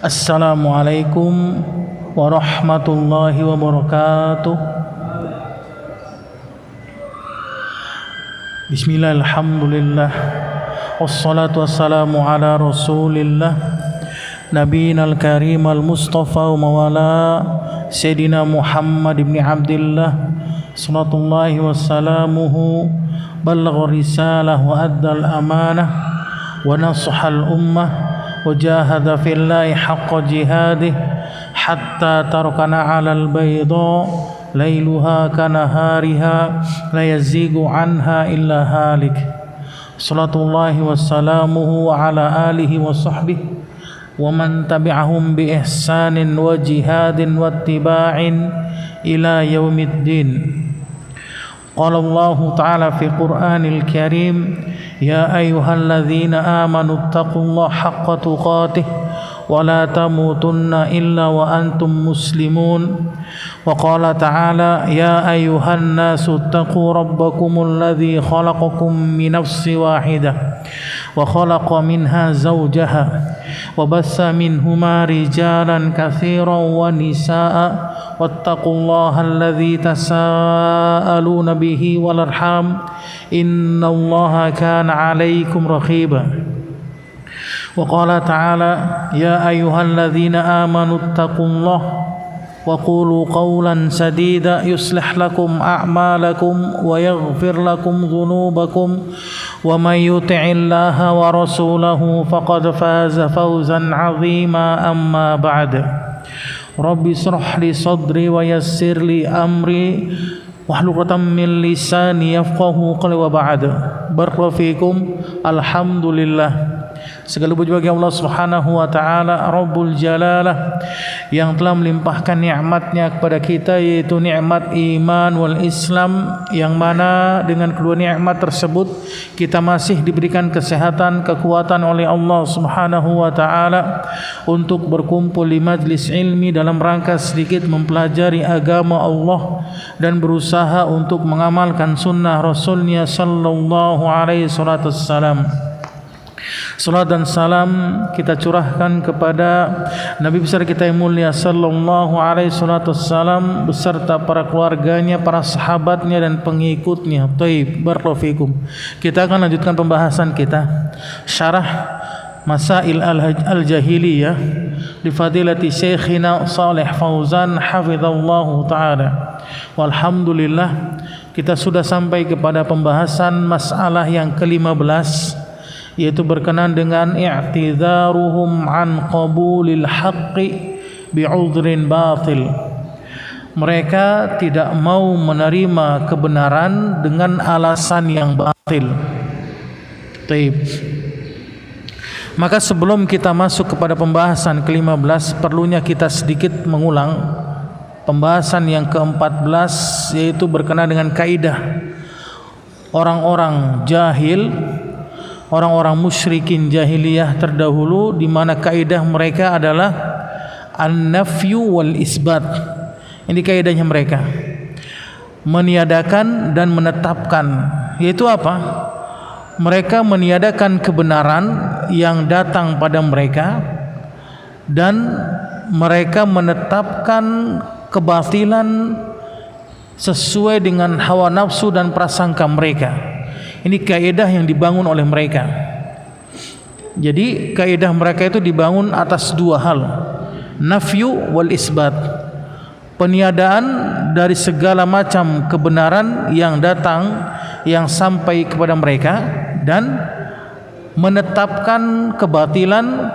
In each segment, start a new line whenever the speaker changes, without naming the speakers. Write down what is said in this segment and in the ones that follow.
Assalamualaikum warahmatullahi wabarakatuh. Bismillah, alhamdulillah, wassalatu wassalamu ala rasulillah Nabiyina al-karim al-mustafa wa mawala Sayyidina Muhammad ibn Abdillah salatullahi wassalamuhu ballagha risalah wa addal amanah wa nasahal ummah وجاهد في الله حق جهاده حتى تركنا على البيضاء ليلها كنهارها لا يزيغ عنها إلا هالك صلاة الله وسلامه على آله وصحبه ومن تبعهم بإحسان وجهاد واتباع إلى يوم الدين. قال الله تعالى في القرآن الكريم يا أيها الذين آمنوا اتقوا الله حق تقاته ولا تموتن إلا وأنتم مسلمون. وقال تعالى يا أيها الناس اتقوا ربكم الذي خلقكم من نفس واحدة وخلق منها زوجها وبث منهما رجالا كثيرا ونساء واتقوا الله الذي تساءلون به والأرحام إن الله كان عليكم رقيبا. وقال تعالى يا أيها الذين آمنوا اتقوا الله وقولوا قولا سديدا يصلح لكم أعمالكم ويغفر لكم ذنوبكم ومن يطع الله ورسوله فقد فاز فوزا عظيما. أما بعد رب اشرح لي صدري ويسر لي أمري wahlul 'uqdatam min lisani yafqahu qawli wa ba'd. Barakallahu fikum. Alhamdulillah, segala puji bagi Allah Subhanahu wa taala Rabbul Jalalah yang telah melimpahkan nikmatnya kepada kita, yaitu nikmat iman wal Islam, yang mana dengan kedua nikmat tersebut kita masih diberikan kesehatan, kekuatan oleh Allah Subhanahu wa taala untuk berkumpul di majlis ilmi dalam rangka sedikit mempelajari agama Allah dan berusaha untuk mengamalkan sunnah Rasulnya sallallahu alaihi wasallam. Salat dan salam kita curahkan kepada Nabi besar kita yang mulia sallallahu alaihi wasallam beserta para keluarganya, para sahabatnya dan pengikutnya. Thayyib, barakallahu fikum. Kita akan lanjutkan pembahasan kita syarah Masail al-Jahiliyah li fadilati Syekhina Shalih Fauzan hafizallahu taala. Walhamdulillah, kita sudah sampai kepada pembahasan masalah yang ke-15, yaitu berkenaan dengan i'tidharuhum an qabulil haqqi bi'udhrin batil. Mereka tidak mau menerima kebenaran dengan alasan yang batil. Taib. Maka sebelum kita masuk kepada pembahasan ke-15, perlunya kita sedikit mengulang pembahasan yang ke-14, yaitu berkenaan dengan kaidah orang-orang jahil, orang-orang musyrikin jahiliyah terdahulu, di mana kaidah mereka adalah an-nafyu wal isbat. Ini kaidahnya mereka, meniadakan dan menetapkan. Yaitu apa? Mereka meniadakan kebenaran yang datang pada mereka dan mereka menetapkan kebatilan sesuai dengan hawa nafsu dan prasangka mereka. Ini kaidah yang dibangun oleh mereka. Jadi kaidah mereka itu dibangun atas dua hal, nafyu wal isbat, peniadaan dari segala macam kebenaran yang datang, yang sampai kepada mereka, dan menetapkan kebatilan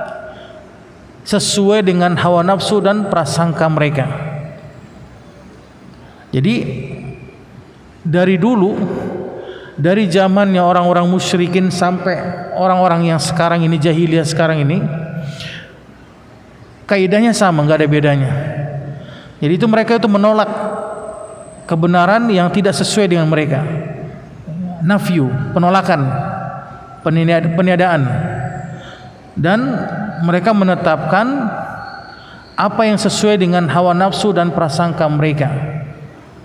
sesuai dengan hawa nafsu dan prasangka mereka. Jadi dari dulu, dari zamannya orang-orang musyrikin sampai orang-orang yang sekarang ini, jahiliyah sekarang ini, kaidahnya sama, nggak ada bedanya. Jadi itu mereka itu menolak kebenaran yang tidak sesuai dengan mereka. Nafyu, penolakan, peniadaan. Dan mereka menetapkan apa yang sesuai dengan hawa nafsu dan prasangka mereka.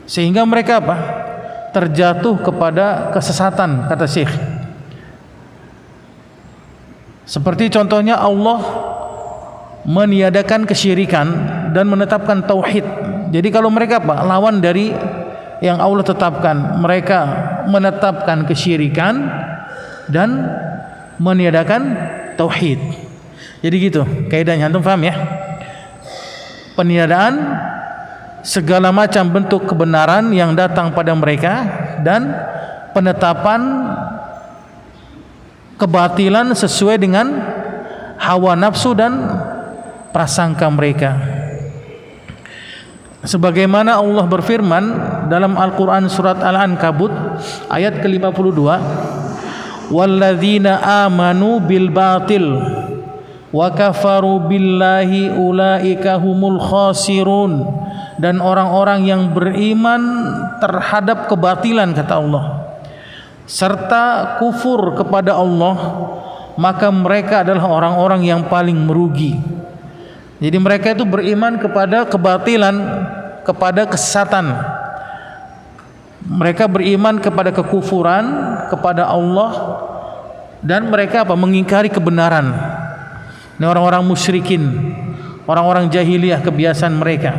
Sehingga mereka apa? Terjatuh kepada kesesatan, kata Syekh. Seperti contohnya Allah meniadakan kesyirikan dan menetapkan tauhid. Jadi kalau mereka lawan dari yang Allah tetapkan, mereka menetapkan kesyirikan dan meniadakan tauhid. Jadi gitu kaidahnya, antum paham ya? Peniadaan segala macam bentuk kebenaran yang datang pada mereka dan penetapan kebatilan sesuai dengan hawa nafsu dan prasangka mereka. Sebagaimana Allah berfirman dalam Al-Quran surat Al-Ankabut ayat ke-52, walladzina amanu bil batil wa kafaru billahi ulaika humul khasirun, dan orang-orang yang beriman terhadap kebatilan, kata Allah, serta kufur kepada Allah, maka mereka adalah orang-orang yang paling merugi. Jadi mereka itu beriman kepada kebatilan, kepada kesesatan. Mereka beriman kepada kekufuran, kepada Allah, dan mereka mengingkari kebenaran. Ini orang-orang musyrikin, orang-orang jahiliyah, kebiasaan mereka.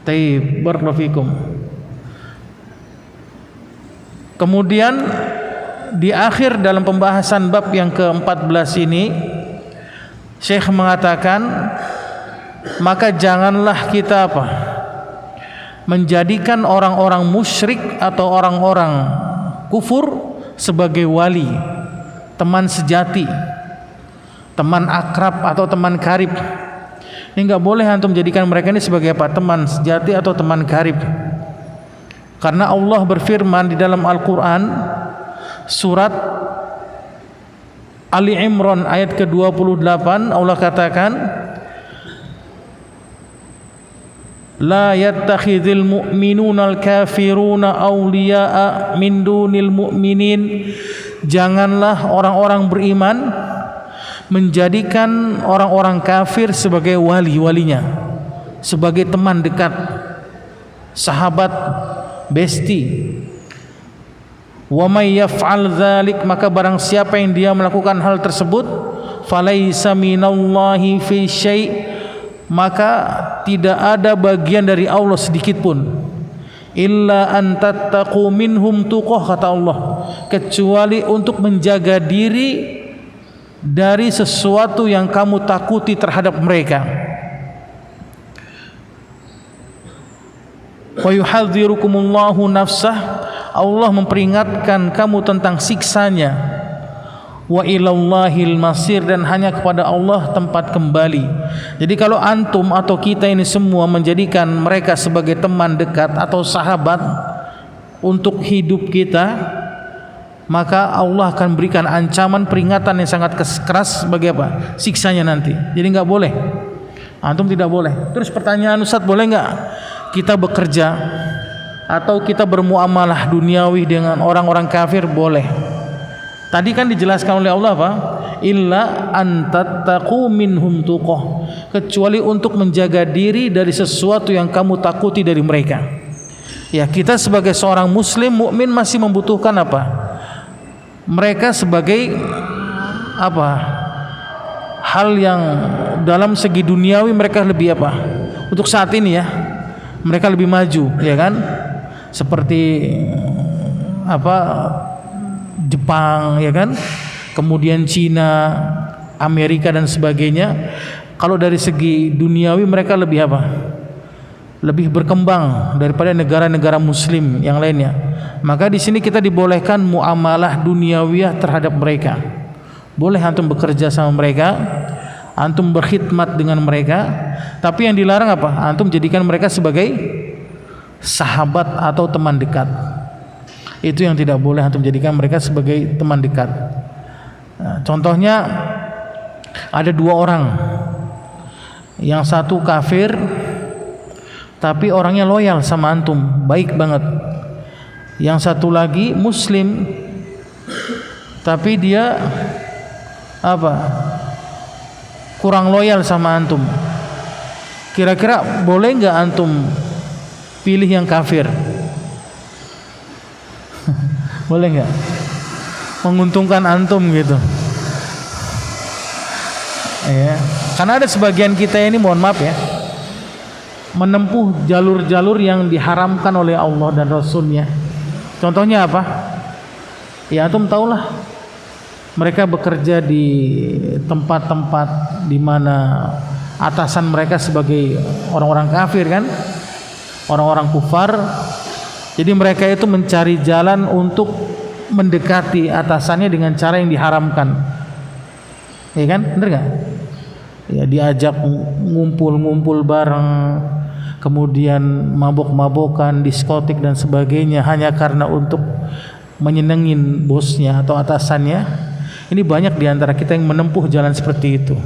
Taib, barakallahu fikum. Kemudian di akhir dalam pembahasan bab yang ke-14 ini, Syekh mengatakan, maka janganlah kita menjadikan orang-orang musyrik atau orang-orang kufur sebagai wali, teman sejati, teman akrab atau teman karib. Ini enggak boleh antum jadikan mereka ini sebagai teman sejati atau teman karib. Karena Allah berfirman di dalam Al-Quran surat Ali Imran ayat ke-28, Allah katakan, la yattakhidhul mu'minuna al-kafiruna awliya'a min dunil mu'minin. Janganlah orang-orang beriman menjadikan orang-orang kafir sebagai wali-walinya, sebagai teman dekat, sahabat, besti. Wa may yaf'al dzalik, maka barang siapa yang dia melakukan hal tersebut, falaisa minallahi fi syai', maka tidak ada bagian dari Allah sedikit pun. Illa an tattaqu minhum tuqah, kata Allah, kecuali untuk menjaga diri dari sesuatu yang kamu takuti terhadap mereka. Wa yuhadzirukumullahu nafsah, Allah memperingatkan kamu tentang siksanya. Wa ilallahil masir, dan hanya kepada Allah tempat kembali. Jadi kalau antum atau kita ini semua menjadikan mereka sebagai teman dekat atau sahabat untuk hidup kita, maka Allah akan berikan ancaman, peringatan yang sangat keras sebagai siksanya nanti. Jadi nggak boleh, antum tidak boleh. Terus pertanyaan, Ustaz, boleh nggak kita bekerja atau kita bermuamalah duniawi dengan orang-orang kafir? Boleh. Tadi kan dijelaskan oleh Allah illa an tattaqu minhum tuqah, kecuali untuk menjaga diri dari sesuatu yang kamu takuti dari mereka. Ya, kita sebagai seorang muslim mukmin masih membutuhkan mereka sebagai hal yang dalam segi duniawi mereka lebih untuk saat ini ya, mereka lebih maju, ya kan? Seperti Jepang, ya kan? Kemudian Cina, Amerika dan sebagainya. Kalau dari segi duniawi mereka lebih lebih berkembang daripada negara-negara muslim yang lainnya. Maka di sini kita dibolehkan muamalah duniawiyah terhadap mereka. Boleh antum bekerja sama mereka, antum berkhidmat dengan mereka, tapi yang dilarang antum jadikan mereka sebagai sahabat atau teman dekat. Itu yang tidak boleh, antum jadikan mereka sebagai teman dekat. Nah, contohnya ada dua orang, yang satu kafir tapi orangnya loyal sama antum, baik banget. Yang satu lagi muslim tapi dia kurang loyal sama antum. Kira-kira boleh nggak antum pilih yang kafir? Boleh nggak? Menguntungkan antum gitu. Ya, karena ada sebagian kita ini, mohon maaf ya, menempuh jalur-jalur yang diharamkan oleh Allah dan Rasulnya. Contohnya apa? Ya antum tahulah, mereka bekerja di tempat-tempat di mana atasan mereka sebagai orang-orang kafir kan, orang-orang kufar. Jadi mereka itu mencari jalan untuk mendekati atasannya dengan cara yang diharamkan, ya kan, bener nggak? Ya diajak ngumpul-ngumpul bareng, kemudian mabok-mabokan, diskotik dan sebagainya hanya karena untuk menyenengin bosnya atau atasannya. Ini banyak diantara kita yang menempuh jalan seperti itu.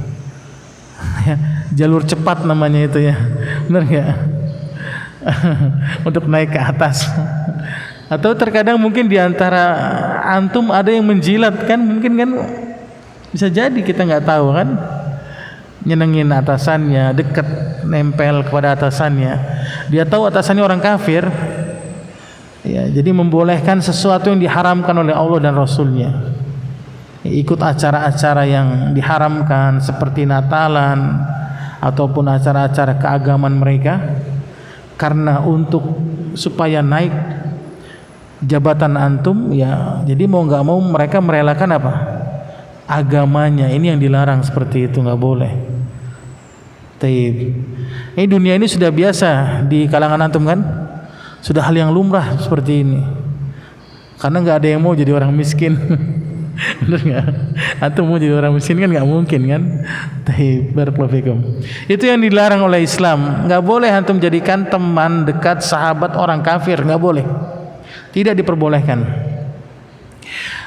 Jalur cepat namanya itu ya, benar nggak? Untuk naik ke atas. Atau terkadang mungkin diantara antum ada yang menjilat kan, mungkin kan, bisa jadi kita nggak tahu kan, nyenengin atasannya, dekat, nempel kepada atasannya. Dia tahu atasannya orang kafir, ya, jadi membolehkan sesuatu yang diharamkan oleh Allah dan Rasulnya. Ikut acara-acara yang diharamkan seperti Natalan ataupun acara-acara keagamaan mereka, karena untuk supaya naik jabatan antum, ya jadi mau nggak mau mereka merelakan apa? Agamanya. Ini yang dilarang, seperti itu nggak boleh. Taib. Ini dunia ini sudah biasa di kalangan antum kan, sudah hal yang lumrah seperti ini, karena nggak ada yang mau jadi orang miskin. Bener nggak? Antum mau jadi orang miskin kan nggak mungkin kan? Taib. Barakallahu fikum. Itu yang dilarang oleh Islam. Nggak boleh antum jadikan teman dekat sahabat orang kafir, nggak boleh. Tidak diperbolehkan.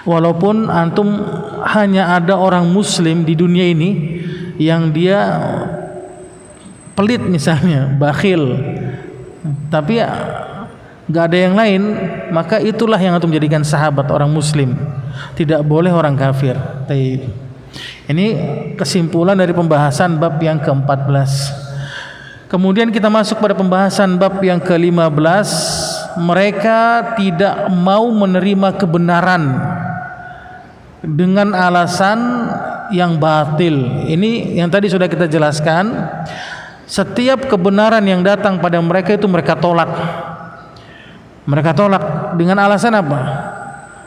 Walaupun antum hanya ada orang muslim di dunia ini yang dia pelit misalnya, bakhil, tapi nggak ada yang lain, maka itulah yang antum jadikan sahabat orang muslim. Tidak boleh orang kafir. Ini kesimpulan dari pembahasan bab yang ke-14. Kemudian kita masuk pada pembahasan bab yang ke-15. Mereka tidak mau menerima kebenaran dengan alasan yang batil. Ini yang tadi sudah kita jelaskan. Setiap kebenaran yang datang pada mereka itu mereka tolak. Mereka tolak dengan alasan apa?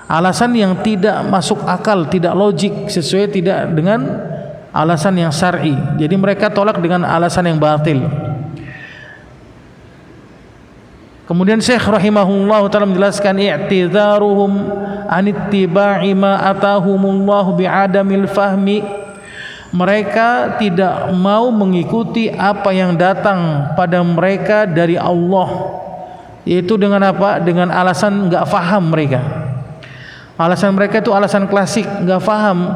Alasan yang tidak masuk akal, tidak logik, sesuai tidak dengan alasan yang syar'i. Jadi mereka tolak dengan alasan yang batil. Kemudian Syekh rahimahullah ta'ala menjelaskan i'tidharuhum anittiba'i ma atahumullahu bi'adamil fahmi. Mereka tidak mau mengikuti apa yang datang pada mereka dari Allah, yaitu dengan apa? Dengan alasan enggak faham mereka. Alasan mereka itu alasan klasik, enggak faham.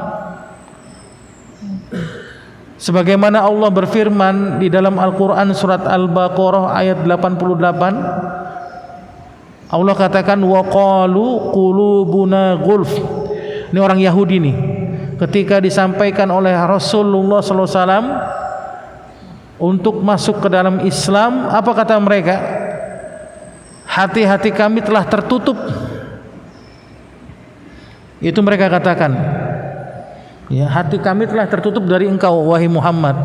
Sebagaimana Allah berfirman di dalam Al-Qur'an surat Al-Baqarah ayat 88, Allah katakan wa qalu qulubuna gulf. Ini orang Yahudi nih, ketika disampaikan oleh Rasulullah SAW untuk masuk ke dalam Islam, apa kata mereka? Hati-hati kami telah tertutup. Itu mereka katakan, ya, hati kami telah tertutup dari engkau wahai Muhammad.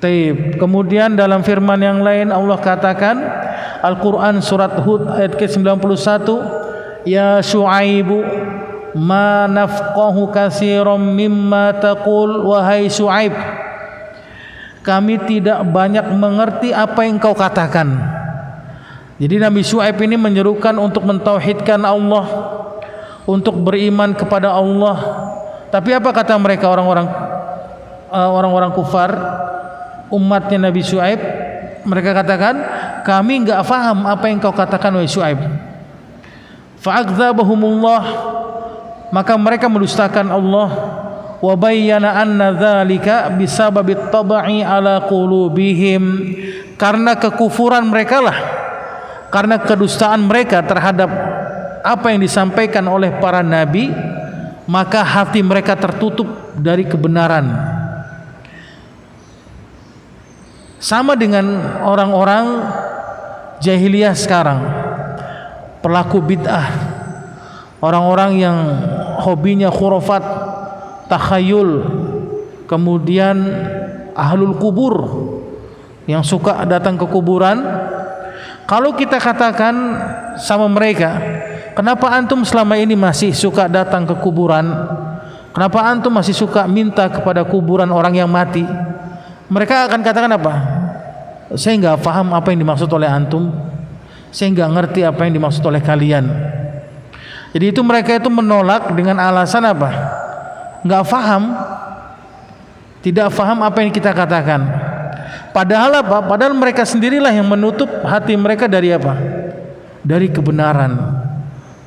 Taib. Kemudian dalam firman yang lain Allah katakan, Al-Quran surat Hud ayat ke-91, ya Syu'aibu ma nafqahu katsiran mimma taqul, wahai Syu'aib, kami tidak banyak mengerti apa yang kau katakan. Jadi Nabi Syu'aib ini menyerukan untuk mentauhidkan Allah, untuk beriman kepada Allah. Tapi apa kata mereka, orang-orang kufar, umatnya Nabi Syu'aib? Mereka katakan, kami enggak faham apa yang kau katakan wahai Syu'aib. Fa'akdzabahumullah, maka mereka mendustakan Allah. Wa bayyana anna dzalika bisababit tabai ala qulubihim, karena kekufuran mereka lah, karena kedustaan mereka terhadap apa yang disampaikan oleh para nabi, maka hati mereka tertutup dari kebenaran. Sama dengan orang-orang jahiliyah sekarang, pelaku bid'ah, orang-orang yang hobinya khurafat, takhayul, kemudian ahlul kubur yang suka datang ke kuburan. Kalau kita katakan sama mereka, kenapa antum selama ini masih suka datang ke kuburan? Kenapa antum masih suka minta kepada kuburan orang yang mati? Mereka akan katakan apa? Saya nggak paham apa yang dimaksud oleh antum. Saya nggak ngerti apa yang dimaksud oleh kalian. Jadi itu mereka itu menolak dengan alasan apa? Nggak paham, tidak paham apa yang kita katakan. Padahal apa? Padahal mereka sendirilah yang menutup hati mereka dari apa? Dari kebenaran.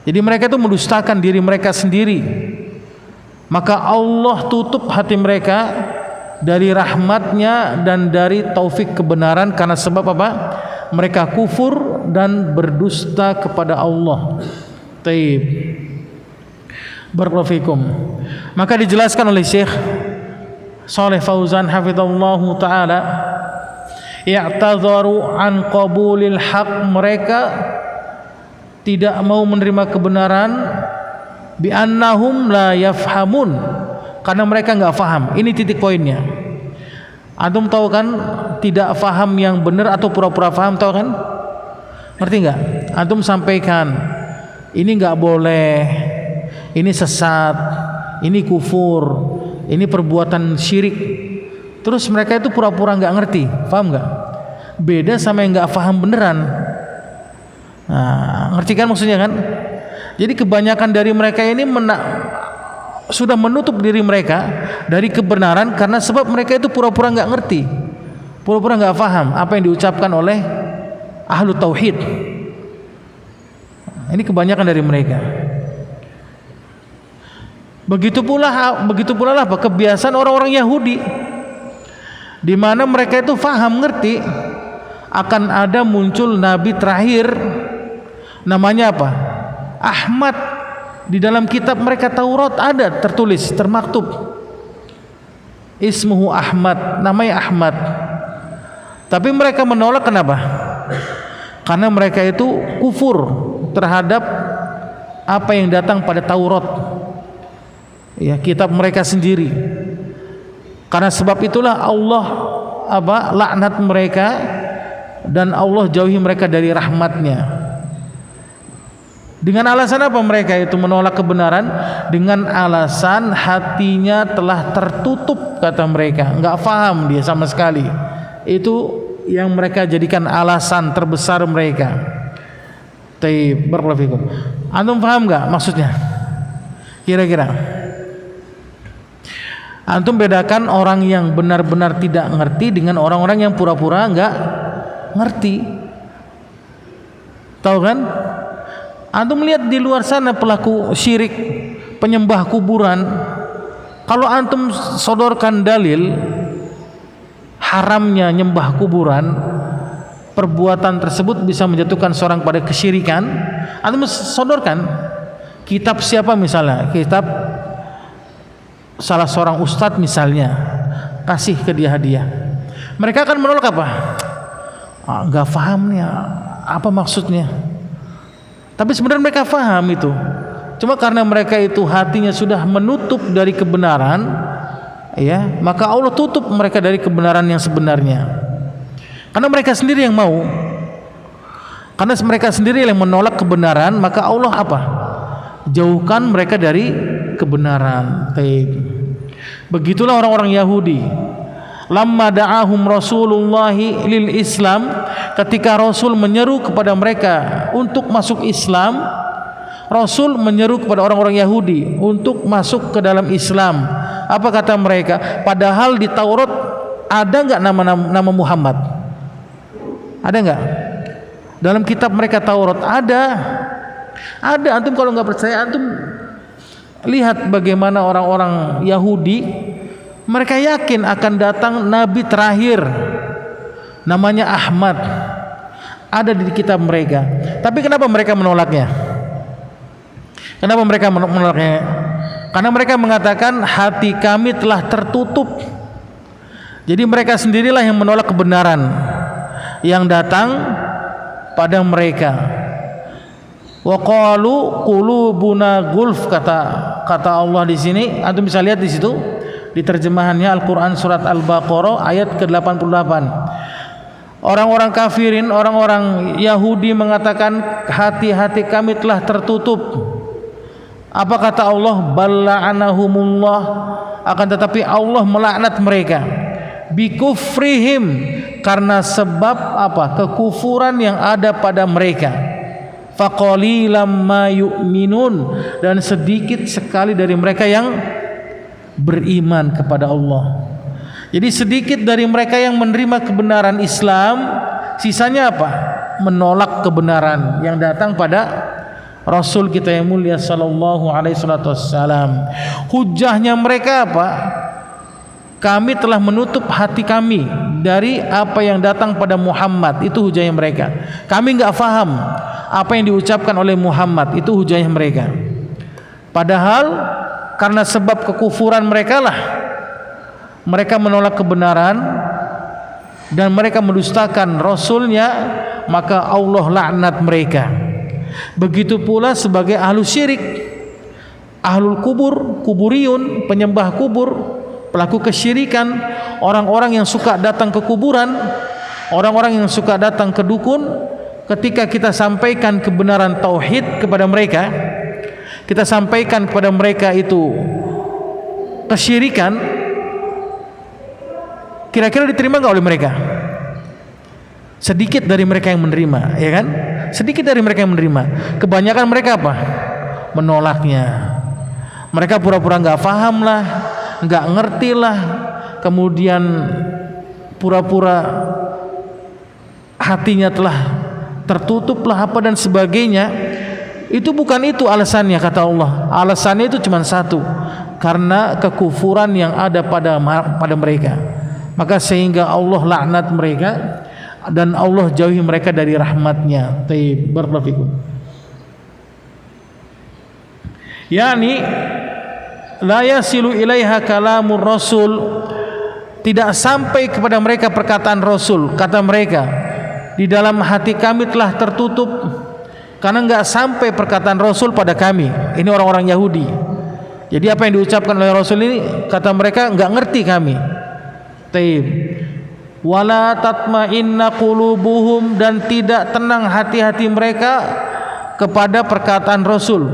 Jadi mereka itu mendustakan diri mereka sendiri. Maka Allah tutup hati mereka dari rahmatnya dan dari taufik kebenaran karena sebab apa? Mereka kufur dan berdusta kepada Allah. Taib. Barakallahu fikum. Maka dijelaskan oleh Syekh Shalih Fauzan hafizallahu taala, i'tadharu an qabulil haq, mereka tidak mau menerima kebenaran bi annahum la yafhamun, karena mereka enggak faham. Ini titik poinnya. Antum tahu kan tidak faham yang benar atau pura-pura faham, tahu kan? Ngerti enggak? Antum sampaikan ini enggak boleh, ini sesat, ini kufur, ini perbuatan syirik. Terus mereka itu pura-pura enggak ngerti, paham enggak? Beda sama yang enggak paham beneran. Nah, ngerti kan maksudnya kan? Jadi kebanyakan dari mereka ini sudah menutup diri mereka dari kebenaran karena sebab mereka itu pura-pura enggak ngerti, pura-pura enggak paham apa yang diucapkan oleh ahlu tauhid. Ini kebanyakan dari mereka. Begitu pula lah kebiasaan orang-orang Yahudi, di mana mereka itu faham ngerti akan ada muncul nabi terakhir, namanya apa? Ahmad. Di dalam kitab mereka Taurat ada tertulis, termaktub, ismuhu Ahmad, namanya Ahmad. Tapi mereka menolak, kenapa? Karena mereka itu kufur terhadap apa yang datang pada Taurat, ya, kitab mereka sendiri. Karena sebab itulah Allah laknat mereka dan Allah jauhi mereka dari rahmatnya. Dengan alasan apa mereka itu menolak kebenaran? Dengan alasan hatinya telah tertutup, kata mereka, enggak paham dia sama sekali. Itu yang mereka jadikan alasan terbesar mereka. Taib, barakallahu fikum. Antum paham enggak maksudnya? Kira-kira antum bedakan orang yang benar-benar tidak ngerti dengan orang-orang yang pura-pura enggak ngerti. Tahu kan? Antum melihat di luar sana pelaku syirik, penyembah kuburan. Kalau antum sodorkan dalil haramnya nyembah kuburan, perbuatan tersebut bisa menjatuhkan seorang pada kesyirikan, antum sodorkan kitab siapa misalnya, kitab salah seorang ustadz misalnya, kasih ke dia hadiah. Mereka akan menolak apa? Enggak paham nih apa maksudnya. Tapi sebenarnya mereka paham itu. Cuma karena mereka itu hatinya sudah menutup dari kebenaran, ya, maka Allah tutup mereka dari kebenaran yang sebenarnya. Karena mereka sendiri yang mau. Karena mereka sendiri yang menolak kebenaran, maka Allah apa? Jauhkan mereka dari kebenaran. Begitulah orang-orang Yahudi. Lamma da'ahum Rasulullahi lil Islam, ketika Rasul menyeru kepada mereka untuk masuk Islam, Rasul menyeru kepada orang-orang Yahudi untuk masuk ke dalam Islam. Apa kata mereka? Padahal di Taurat ada enggak nama Muhammad? Ada enggak? Dalam kitab mereka Taurat ada. Ada. Antum kalau enggak percaya, antum lihat bagaimana orang-orang Yahudi, mereka yakin akan datang nabi terakhir, namanya Ahmad, ada di kitab mereka. Tapi kenapa mereka menolaknya? Kenapa mereka menolaknya? Karena mereka mengatakan hati kami telah tertutup. Jadi mereka sendirilah yang menolak kebenaran yang datang pada mereka. Wa qalu qulubuna gulf, kata Allah di sini. Antum bisa lihat di situ di terjemahannya Al-Qur'an surat Al-Baqarah ayat ke-88. Orang-orang kafirin, orang-orang Yahudi mengatakan hati-hati kami telah tertutup. Apa kata Allah? Balla'anahumullah, akan tetapi Allah melaknat mereka. Bikufrihim, karena sebab apa? Kekufuran yang ada pada mereka. Faqalilam ma yu'minun, dan sedikit sekali dari mereka yang beriman kepada Allah. Jadi sedikit dari mereka yang menerima kebenaran Islam, sisanya apa? Menolak kebenaran yang datang pada Rasul kita yang mulia sallallahu alaihi wasallam. Hujahnya mereka apa? Kami telah menutup hati kami dari apa yang datang pada Muhammad. Itu hujahnya mereka. Kami enggak faham apa yang diucapkan oleh Muhammad. Itu hujahnya mereka. Padahal karena sebab kekufuran mereka lah mereka menolak kebenaran dan mereka mendustakan Rasulnya, maka Allah laknat mereka. Begitu pula sebagai ahlu syirik, ahlul kubur, kuburiyun, penyembah kubur, pelaku kesyirikan, orang-orang yang suka datang ke kuburan, orang-orang yang suka datang ke dukun. Ketika kita sampaikan kebenaran tauhid kepada mereka, kita sampaikan kepada mereka itu kesyirikan, kira-kira diterima nggak oleh mereka? Sedikit dari mereka yang menerima, ya kan? Sedikit dari mereka yang menerima. Kebanyakan mereka apa? Menolaknya. Mereka pura-pura nggak paham lah, nggak ngerti lah, kemudian pura-pura hatinya telah tertutup lah apa dan sebagainya. Itu bukan itu alasannya, kata Allah. Alasannya itu cuma satu, karena kekufuran yang ada pada mereka. Maka sehingga Allah laknat mereka dan Allah jauhi mereka dari rahmatnya. Taib, barakallahu fikum. Yani la yasilu ilaiha kalamur rasul, tidak sampai kepada mereka perkataan Rasul. Kata mereka, di dalam hati kami telah tertutup, karena enggak sampai perkataan Rasul pada kami. Ini orang-orang Yahudi. Jadi apa yang diucapkan oleh Rasul ini, kata mereka, enggak ngerti kami. Taib. Wala tatma'inna qulubuhum, dan tidak tenang hati-hati mereka kepada perkataan Rasul.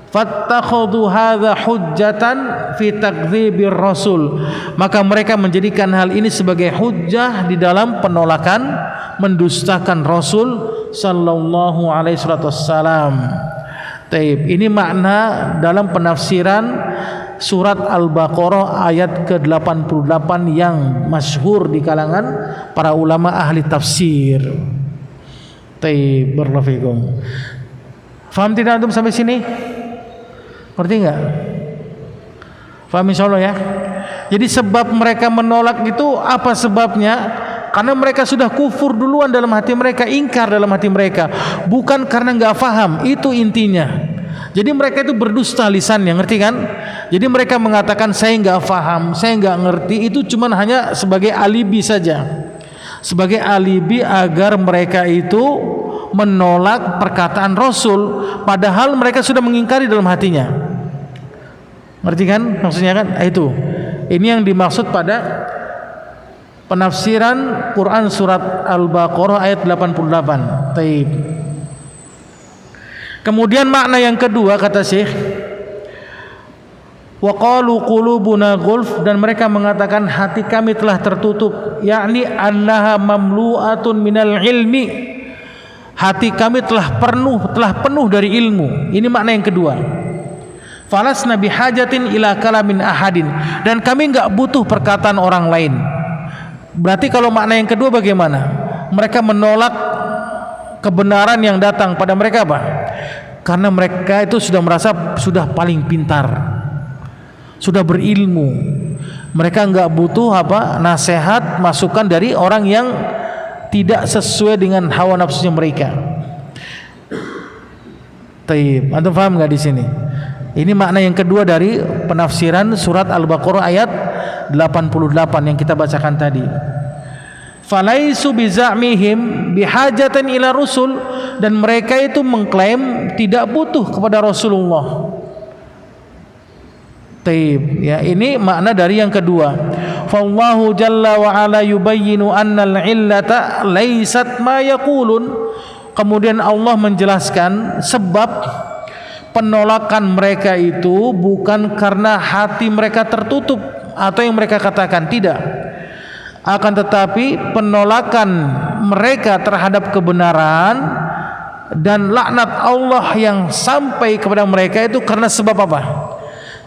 Fattakhadhu hadza hujjatan fi takdzibir Rasul, maka mereka menjadikan hal ini sebagai hujjah di dalam penolakan, mendustakan Rasul sallallahu alaihi wasallam. Taib. Ini makna dalam penafsiran surat Al-Baqarah ayat ke-88 yang masyhur di kalangan para ulama ahli tafsir. Taib, barakallahu fikum. Faham tidak antum sampai sini? Ngerti enggak? Faham insyaallah ya. Jadi sebab mereka menolak itu apa sebabnya? Karena mereka sudah kufur duluan dalam hati mereka, ingkar dalam hati mereka, bukan karena enggak faham. Itu intinya. Jadi mereka itu berdusta lisannya, ngerti kan? Jadi mereka mengatakan saya enggak faham, saya enggak ngerti, itu cuman hanya sebagai alibi saja. Sebagai alibi agar mereka itu menolak perkataan Rasul, padahal mereka sudah mengingkari dalam hatinya. Ngerti kan maksudnya kan? Itu. Ini yang dimaksud pada penafsiran Quran surat Al-Baqarah ayat 88. Taib. Kemudian makna yang kedua kata Syekh, wa qalu qulubuna gulf, dan mereka mengatakan hati kami telah tertutup, yakni annaha mamlu'atun minal ilmi, hati kami telah penuh dari ilmu. Ini makna yang kedua. Falasna bihajatin ila kalamin ahadin, dan kami enggak butuh perkataan orang lain. Berarti kalau makna yang kedua bagaimana? Mereka menolak kebenaran yang datang pada mereka apa? Karena mereka itu sudah merasa sudah paling pintar, sudah berilmu. Mereka enggak butuh apa? Nasihat, masukan dari orang yang tidak sesuai dengan hawa nafsunya mereka. Taib, antum paham enggak di sini? Ini makna yang kedua dari penafsiran surat Al-Baqarah ayat 88 yang kita bacakan tadi. falaisu bizamihim bihajatan ila rusul, dan mereka itu mengklaim tidak butuh kepada Rasulullah. Taib, ya, ini makna dari yang kedua. Fallahu jalla wa ala yubayyinu annal illata laysat ma yaqulun. Kemudian Allah menjelaskan sebab penolakan mereka itu bukan karena hati mereka tertutup atau yang mereka katakan, tidak. Akan tetapi penolakan mereka terhadap kebenaran dan laknat Allah yang sampai kepada mereka itu karena sebab apa?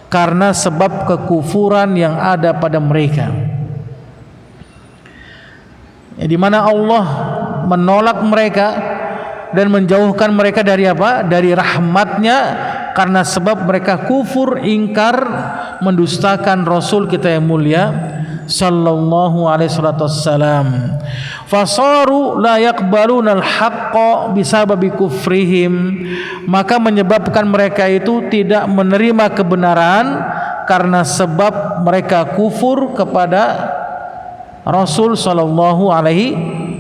Karena sebab kekufuran yang ada pada mereka, ya, di mana Allah menolak mereka dan menjauhkan mereka dari apa? Dari rahmatnya, karena sebab mereka kufur, ingkar, mendustakan Rasul kita yang mulia sallallahu alaihi wasallam. Fasaru la yaqbaluna al-haqqa bisababi kufrihim, maka menyebabkan mereka itu tidak menerima kebenaran karena sebab mereka kufur kepada Rasul sallallahu alaihi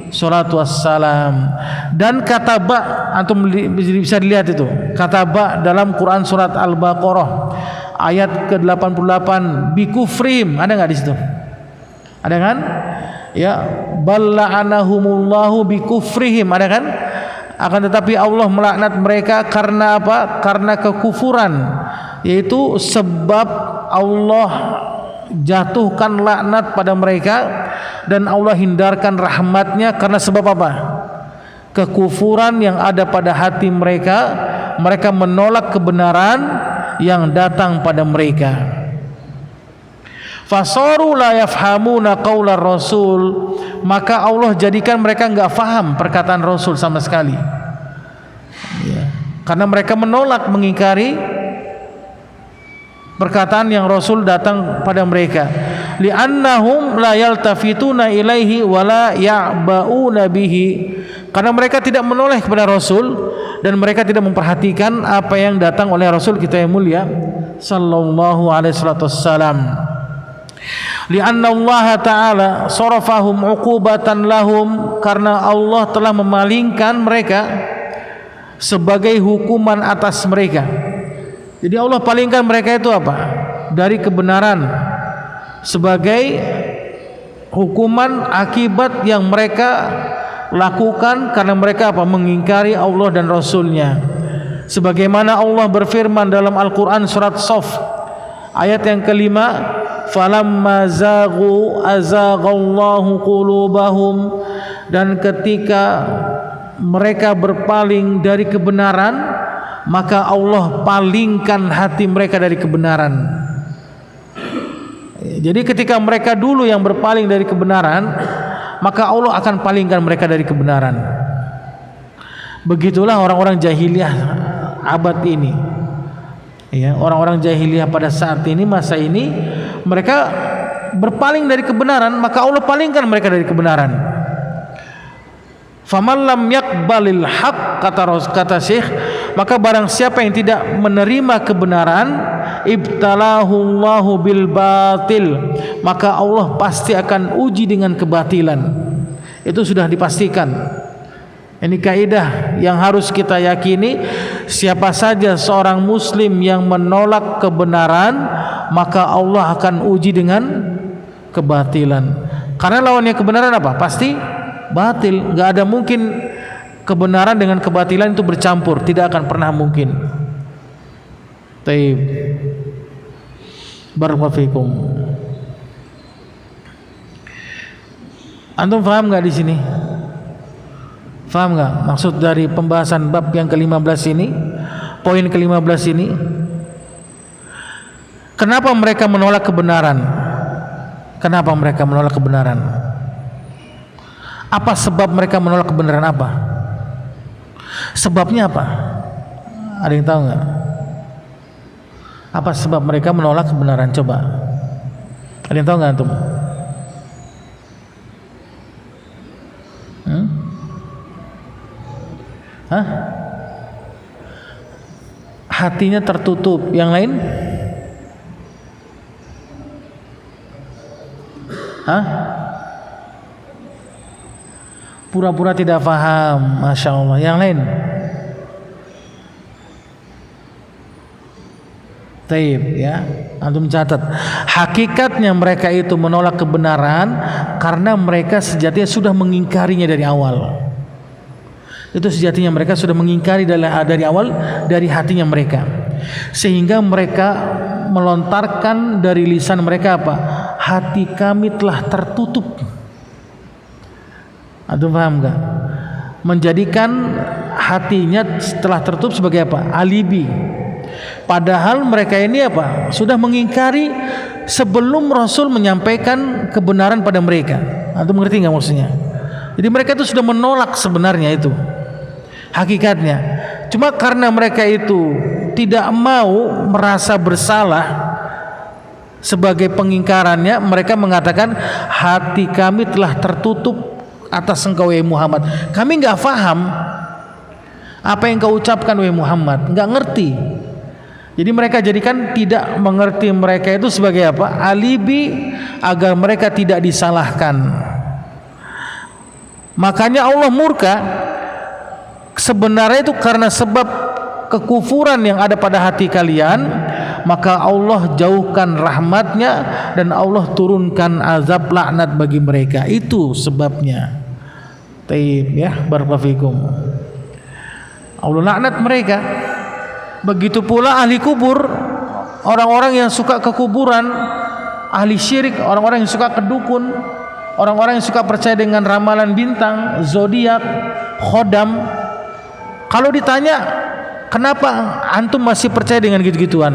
wasallam. Dan kata ba, antum bisa dilihat itu kata ba dalam Quran surat Al-Baqarah ayat ke-88, bikufrim, ada enggak di situ? Ada kan? Ya, balla'anahumullahu bikufrihim, ada kan? Akan tetapi Allah melaknat mereka karena apa? Karena kekufuran, yaitu sebab Allah jatuhkan laknat pada mereka dan Allah hindarkan rahmatnya karena sebab apa? Kekufuran yang ada pada hati mereka. Mereka menolak kebenaran yang datang pada mereka. Fasaru la yafhamuna qaular rasul, maka Allah jadikan mereka enggak faham perkataan Rasul sama sekali, ya, karena mereka menolak, mengingkari perkataan yang Rasul datang pada mereka. Li'annahum la yaltafituna ilaihi wa la ya'ba'una bihi, karena mereka tidak menoleh kepada Rasul dan mereka tidak memperhatikan apa yang datang oleh Rasul kita yang mulia sallallahu alaihi wasallam. Li'anna Allah Ta'ala sarafahum uqubatan lahum, karena Allah telah memalingkan mereka sebagai hukuman atas mereka. Jadi Allah palingkan mereka itu apa? Dari kebenaran, sebagai hukuman akibat yang mereka lakukan karena mereka apa? Mengingkari Allah dan Rasulnya. Sebagaimana Allah berfirman dalam Al-Quran surat Shaff ayat yang kelima, falamma zaghu azaghallahu qulubahum, dan ketika mereka berpaling dari kebenaran maka Allah palingkan hati mereka dari kebenaran. Jadi ketika mereka dulu yang berpaling dari kebenaran, maka Allah akan palingkan mereka dari kebenaran. Begitulah orang-orang jahiliyah abad ini, ya, orang-orang jahiliyah pada saat ini, masa ini, mereka berpaling dari kebenaran, maka Allah palingkan mereka dari kebenaran. Faman lam yaqbalil haq, kata Syekh, maka barang siapa yang tidak menerima kebenaran, ibtalahu Allahu bil batil, maka Allah pasti akan uji dengan kebatilan. Itu sudah dipastikan. Ini kaidah yang harus kita yakini. Siapa saja seorang muslim yang menolak kebenaran, maka Allah akan uji dengan kebatilan. Karena lawannya kebenaran apa? Pasti batil. Gak ada mungkin kebenaran dengan kebatilan itu bercampur, tidak akan pernah mungkin. Taib. Barakallahu fikum. Antum paham gak di sini? Faham gak maksud dari pembahasan bab yang ke-15 ini, poin ke-15 ini? Kenapa mereka menolak kebenaran? Kenapa mereka menolak kebenaran? Apa sebab mereka menolak kebenaran? Apa sebabnya? Apa? Ada yang tahu gak? Apa sebab mereka menolak kebenaran? Coba, ada yang tahu gak antum? Hah? Hatinya tertutup. Yang lain? Hah? Pura-pura tidak paham. Masya Allah. Yang lain? Taib ya. Antum catat. Hakikatnya mereka itu menolak kebenaran karena mereka sejatinya sudah mengingkarinya dari awal. Itu sejatinya mereka sudah mengingkari dari awal, dari hatinya mereka. Sehingga mereka melontarkan dari lisan mereka apa? Hati kami telah tertutup. Antum paham enggak? Menjadikan hatinya setelah tertutup sebagai apa? Alibi. Padahal mereka ini apa? Sudah mengingkari sebelum Rasul menyampaikan kebenaran pada mereka. Antum mengerti enggak maksudnya? Jadi mereka itu sudah menolak sebenarnya itu. Hakikatnya. Cuma karena mereka itu tidak mau merasa bersalah sebagai pengingkarannya, mereka mengatakan hati kami telah tertutup atas engkau wahai Muhammad. Kami enggak faham apa yang kau ucapkan wahai Muhammad, enggak ngerti. Jadi mereka jadikan tidak mengerti mereka itu sebagai apa? Alibi agar mereka tidak disalahkan. Makanya Allah murka sebenarnya itu karena sebab kekufuran yang ada pada hati kalian, maka Allah jauhkan rahmatnya dan Allah turunkan azab laknat bagi mereka. Itu sebabnya. Taib ya, barakallahu fikum. Allah laknat mereka. Begitu pula ahli kubur, orang-orang yang suka ke kuburan, ahli syirik, orang-orang yang suka ke dukun, orang-orang yang suka percaya dengan ramalan bintang, zodiak, khodam. Kalau ditanya, kenapa antum masih percaya dengan gitu-gituan?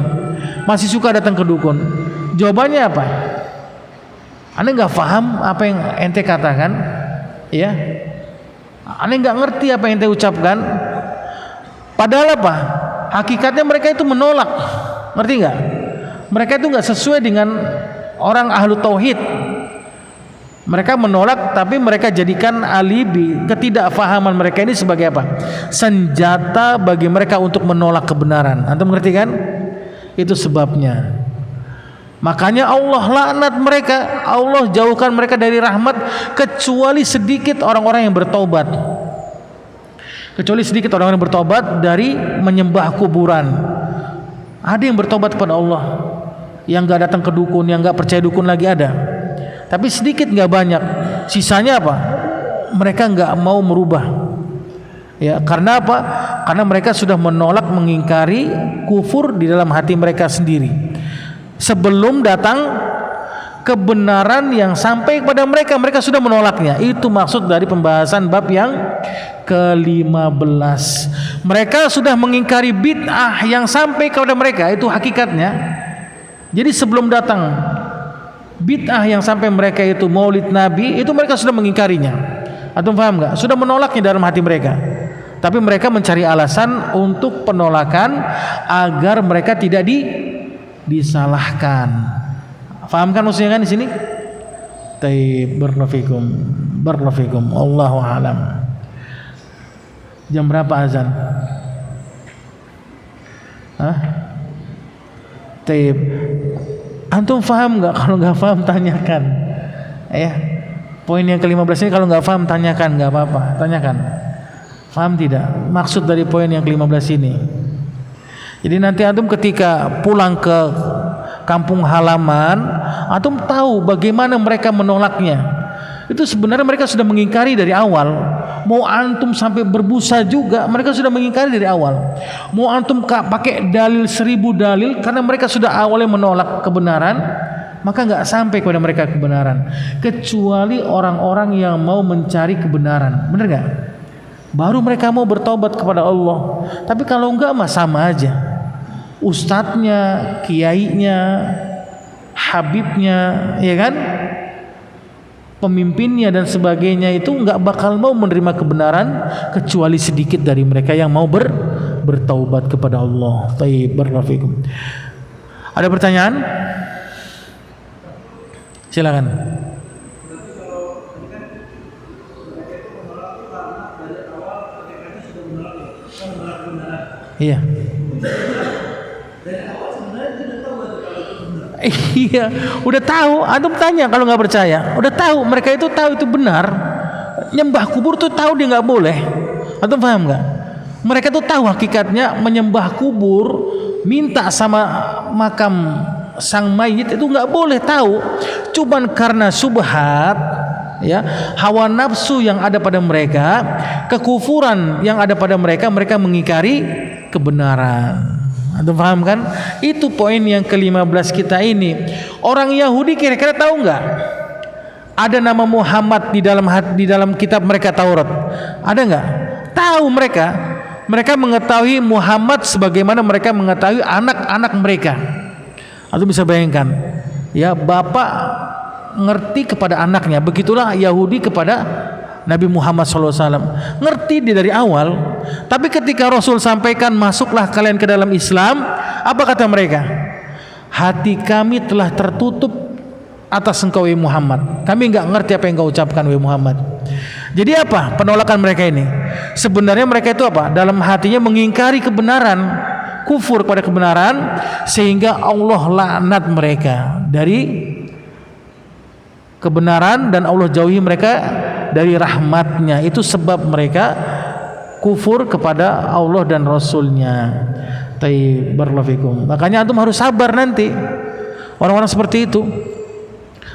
Masih suka datang ke dukun? Jawabannya apa? Anda nggak paham apa yang ente katakan, ya? Anda nggak ngerti apa yang ente ucapkan. Padahal apa? Hakikatnya mereka itu menolak. Ngerti nggak? Mereka itu nggak sesuai dengan orang ahlu tauhid. Mereka menolak, tapi mereka jadikan alibi ketidakfahaman mereka ini sebagai apa? Senjata bagi mereka untuk menolak kebenaran. Antum mengerti kan? Itu sebabnya. Makanya Allah laknat mereka, Allah jauhkan mereka dari rahmat, kecuali sedikit orang-orang yang bertobat. Kecuali sedikit orang-orang yang bertobat dari menyembah kuburan. Ada yang bertobat kepada Allah, yang gak datang ke dukun, yang gak percaya dukun lagi ada. Tapi sedikit, gak banyak. Sisanya apa? Mereka gak mau merubah. Ya, karena apa? Karena mereka sudah menolak, mengingkari kufur di dalam hati mereka sendiri. Sebelum datang kebenaran yang sampai kepada mereka, mereka sudah menolaknya. Itu maksud dari pembahasan bab yang ke-15. Mereka sudah mengingkari bid'ah yang sampai kepada mereka, itu hakikatnya. Jadi sebelum datang bid'ah yang sampai mereka itu maulid Nabi, itu mereka sudah mengingkarinya. Antum paham enggak? Sudah menolaknya dalam hati mereka. Tapi mereka mencari alasan untuk penolakan agar mereka tidak disalahkan. Paham kan maksudnya kan di sini? Taib, barakallahu fikum. Allahu a'lam. Jam berapa azan? Hah? Taib. Antum paham enggak? Kalau enggak paham tanyakan. Ya. Poin yang ke-15 ini kalau enggak paham tanyakan, enggak apa-apa, tanyakan. Paham tidak? Maksud dari poin yang ke-15 ini. Jadi nanti antum ketika pulang ke kampung halaman, antum tahu bagaimana mereka menolaknya. Itu sebenarnya mereka sudah mengingkari dari awal. Mau antum sampai berbusa juga, mereka sudah mengingkari dari awal. Mau antum pakai dalil 1000 dalil, karena mereka sudah awalnya menolak kebenaran, maka nggak sampai kepada mereka kebenaran. Kecuali orang-orang yang mau mencari kebenaran, benar nggak? Baru mereka mau bertobat kepada Allah. Tapi kalau enggak mah sama aja. Ustadznya, kiainya, habibnya, ya kan, pemimpinnya dan sebagainya itu nggak bakal mau menerima kebenaran kecuali sedikit dari mereka yang mau bertaubat kepada Allah. Taib, barakallahu fikum. Ada pertanyaan? Silakan. Iya. Iya, udah tahu. Antum tanya kalau nggak percaya. Udah tahu, mereka itu tahu itu benar. nyembah kubur tuh tahu dia nggak boleh. Atau paham nggak? Mereka tuh tahu hakikatnya menyembah kubur, minta sama makam sang mayit itu nggak boleh, tahu. Cuman karena subhat, ya, hawa nafsu yang ada pada mereka, kekufuran yang ada pada mereka, mereka mengingkari kebenaran. Anda paham kan? Itu poin yang ke-15 kita ini. Orang Yahudi kira-kira tahu nggak? Ada nama Muhammad di dalam kitab mereka Taurat. Ada nggak? Tahu mereka. Mereka mengetahui Muhammad sebagaimana mereka mengetahui anak-anak mereka. Anda bisa bayangkan, ya, bapak ngerti kepada anaknya. Begitulah Yahudi kepada Nabi Muhammad SAW. Ngerti dia dari awal. Tapi ketika Rasul sampaikan, masuklah kalian ke dalam Islam, apa kata mereka? Hati kami telah tertutup atas engkau wahai Muhammad. Kami enggak ngerti apa yang engkau ucapkan wahai Muhammad. Jadi apa penolakan mereka ini? Sebenarnya mereka itu apa? Dalam hatinya mengingkari kebenaran, kufur kepada kebenaran, sehingga Allah laknat mereka dari kebenaran dan Allah jauhi mereka dari rahmatnya. Itu sebab mereka kufur kepada Allah dan Rasulnya. Tayyib, barakallahu fikum. Makanya antum harus sabar nanti orang-orang seperti itu.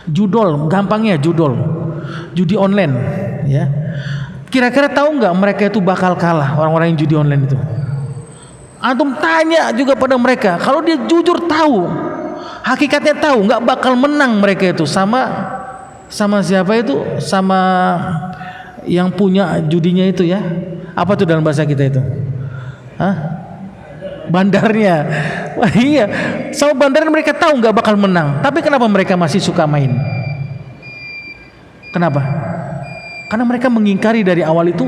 Judol, gampangnya judol, judi online, ya. Kira-kira tahu nggak mereka itu bakal kalah, orang-orang yang judi online itu? Antum tanya juga pada mereka, kalau dia jujur tahu, hakikatnya tahu, nggak bakal menang mereka itu sama siapa itu? Sama yang punya judinya itu, ya. Apa tuh dalam bahasa kita itu? Hah? Bandarnya. Wah, iya, sama bandarnya mereka tahu nggak bakal menang. Tapi kenapa mereka masih suka main? Kenapa? Karena mereka mengingkari dari awal itu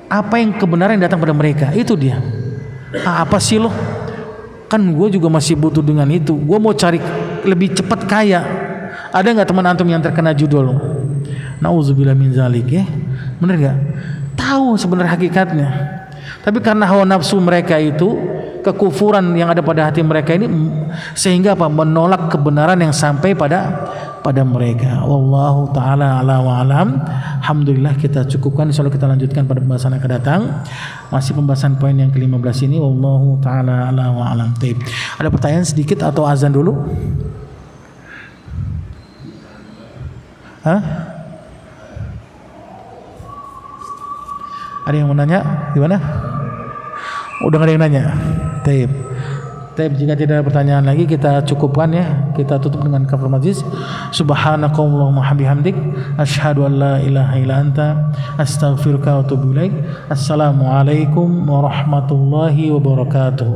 apa yang kebenaran yang datang pada mereka. Itu dia. Apa sih lo? Kan gue juga masih butuh dengan itu. Gue mau cari lebih cepat kaya. Ada nggak teman antum yang terkena judul? Nauzubillah min zalik, ya. Bener nggak? Tahu sebenarnya hakikatnya. Tapi karena hawa nafsu mereka itu, kekufuran yang ada pada hati mereka ini, sehingga apa? Menolak kebenaran yang sampai pada mereka. Wallahu taala ala wa alam. Alhamdulillah kita cukupkan. Insyaallah kita lanjutkan pada pembahasan yang akan datang. Masih pembahasan poin yang ke-15 ini. Wallahu taala ala wa alam. Taib. Ada pertanyaan sedikit atau azan dulu? Hah? Ada yang mau nanya? Gimana? Udah gak ada yang nanya? Taib. Jika tidak ada pertanyaan lagi, kita cukupkan, ya. Kita tutup dengan kafir majlis. Subhanakallahumma hamdihamdik, asyhadu an la ilaha illa anta, astaghfiruka wa atubu ilaik. Assalamualaikum warahmatullahi wabarakatuh.